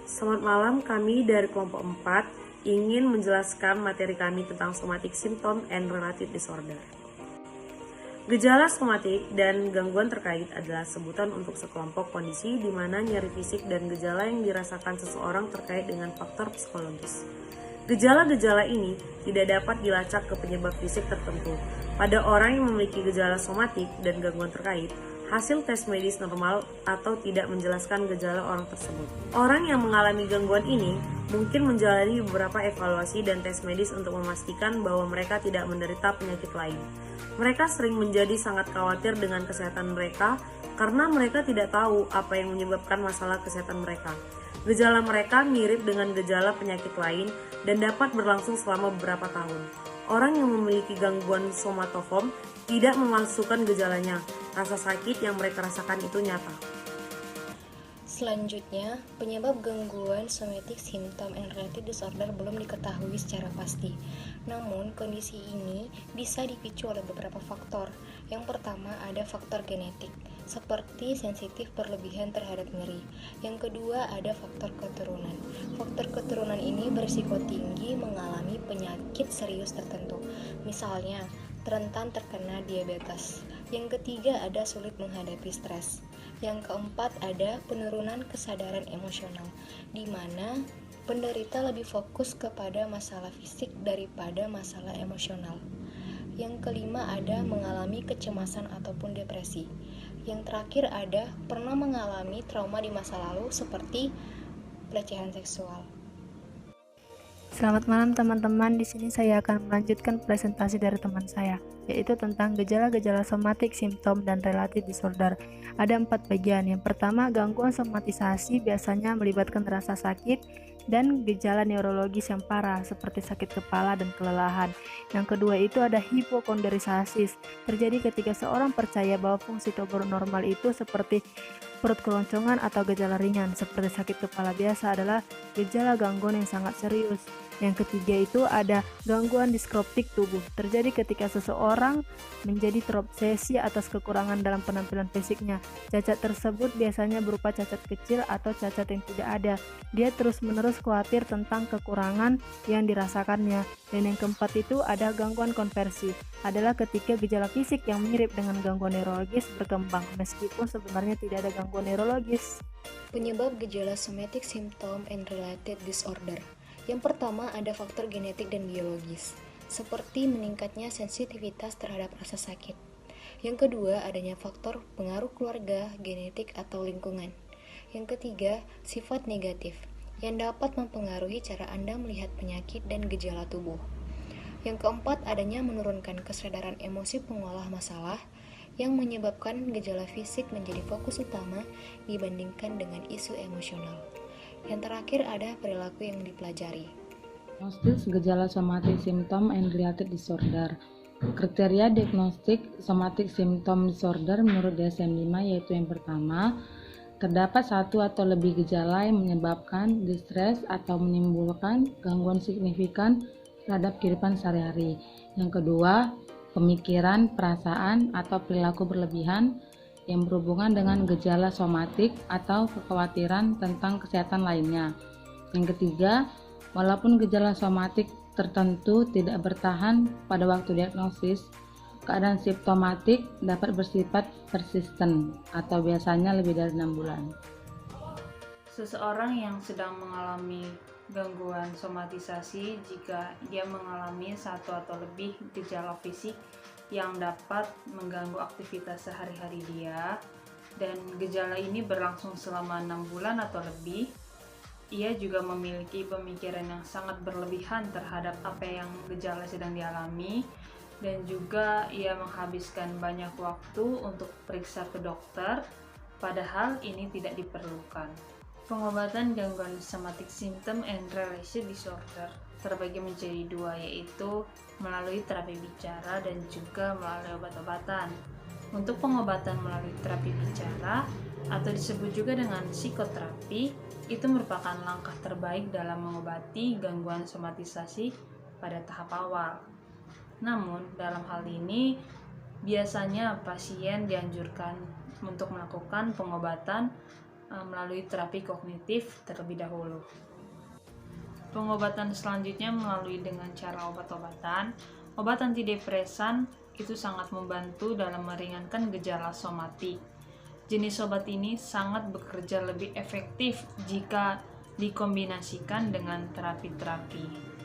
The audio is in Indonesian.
Selamat malam, kami dari kelompok 4 ingin menjelaskan materi kami tentang somatic symptom and related disorder. Gejala somatik dan gangguan terkait adalah sebutan untuk sekelompok kondisi di mana nyeri fisik dan gejala yang dirasakan seseorang terkait dengan faktor psikologis. Gejala-gejala ini tidak dapat dilacak ke penyebab fisik tertentu. Pada orang yang memiliki gejala somatik dan gangguan terkait, hasil tes medis normal atau tidak menjelaskan gejala orang tersebut. Orang yang mengalami gangguan ini mungkin menjalani beberapa evaluasi dan tes medis untuk memastikan bahwa mereka tidak menderita penyakit lain. Mereka sering menjadi sangat khawatir dengan kesehatan mereka karena mereka tidak tahu apa yang menyebabkan masalah kesehatan mereka. Gejala mereka mirip dengan gejala penyakit lain dan dapat berlangsung selama beberapa tahun. Orang yang memiliki gangguan somatoform tidak memalsukan gejalanya. Rasa sakit yang mereka rasakan itu nyata. Selanjutnya, penyebab gangguan somatic symptom and related disorder belum diketahui secara pasti. Namun, kondisi ini bisa dipicu oleh beberapa faktor. Yang pertama ada faktor genetik, seperti sensitif berlebihan terhadap nyeri. Yang kedua ada faktor keturunan. Faktor keturunan ini berisiko tinggi mengalami penyakit serius tertentu, misalnya rentan terkena diabetes. Yang ketiga ada sulit menghadapi stres. Yang keempat ada penurunan kesadaran emosional, di mana penderita lebih fokus kepada masalah fisik daripada masalah emosional. Yang kelima ada mengalami kecemasan ataupun depresi. Yang terakhir ada pernah mengalami trauma di masa lalu seperti pelecehan seksual. Selamat malam teman-teman, di sini saya akan melanjutkan presentasi dari teman saya, yaitu tentang gejala-gejala somatic symptom dan related disorder. Ada 4 bagian. Yang pertama, gangguan somatisasi biasanya melibatkan rasa sakit dan gejala neurologis yang parah seperti sakit kepala dan kelelahan. Yang kedua itu ada hipokondriasis, terjadi ketika seorang percaya bahwa fungsi tubuh normal itu seperti perut keloncongan atau gejala ringan seperti sakit kepala biasa adalah gejala gangguan yang sangat serius. Yang ketiga itu ada gangguan diskroptik tubuh, terjadi ketika seseorang menjadi terobsesi atas kekurangan dalam penampilan fisiknya. Cacat tersebut biasanya berupa cacat kecil atau cacat yang tidak ada. Dia terus-menerus khawatir tentang kekurangan yang dirasakannya. Dan yang keempat itu ada gangguan konversi, adalah ketika gejala fisik yang mirip dengan gangguan neurologis berkembang meskipun sebenarnya tidak ada gangguan neurologis. Penyebab gejala somatic symptom and related disorder. Yang pertama ada faktor genetik dan biologis, seperti meningkatnya sensitivitas terhadap rasa sakit. Yang kedua adanya faktor pengaruh keluarga, genetik atau lingkungan. Yang ketiga, sifat negatif, yang dapat mempengaruhi cara Anda melihat penyakit dan gejala tubuh. Yang keempat adanya menurunkan kesadaran emosi pengolah masalah, yang menyebabkan gejala fisik menjadi fokus utama dibandingkan dengan isu emosional. Yang terakhir ada perilaku yang dipelajari. Diagnostis gejala somatic symptom and related disorder. Kriteria diagnostik somatic symptom disorder menurut DSM-5 yaitu yang pertama, terdapat satu atau lebih gejala yang menyebabkan distres atau menimbulkan gangguan signifikan terhadap kehidupan sehari-hari. Yang kedua, pemikiran, perasaan, atau perilaku berlebihan yang berhubungan dengan gejala somatik atau kekhawatiran tentang kesehatan lainnya. Yang ketiga, walaupun gejala somatik tertentu tidak bertahan pada waktu diagnosis, keadaan simptomatik dapat bersifat persisten atau biasanya lebih dari 6 bulan. Seseorang yang sedang mengalami gangguan somatisasi jika dia mengalami satu atau lebih gejala fisik yang dapat mengganggu aktivitas sehari-hari dia, dan gejala ini berlangsung selama 6 bulan atau lebih. Ia juga memiliki pemikiran yang sangat berlebihan terhadap apa yang gejala sedang dialami, dan juga ia menghabiskan banyak waktu untuk periksa ke dokter, padahal ini tidak diperlukan. Pengobatan gangguan somatic symptom and related disorder terbagi menjadi dua, yaitu melalui terapi bicara dan juga melalui obat-obatan. Untuk pengobatan melalui terapi bicara atau disebut juga dengan psikoterapi, itu merupakan langkah terbaik dalam mengobati gangguan somatisasi pada tahap awal. Namun, dalam hal ini biasanya pasien dianjurkan untuk melakukan pengobatan melalui terapi kognitif terlebih dahulu. Pengobatan selanjutnya melalui dengan cara obat-obatan. Obat antidepresan itu sangat membantu dalam meringankan gejala somatik. Jenis obat ini sangat bekerja lebih efektif jika dikombinasikan dengan terapi-terapi.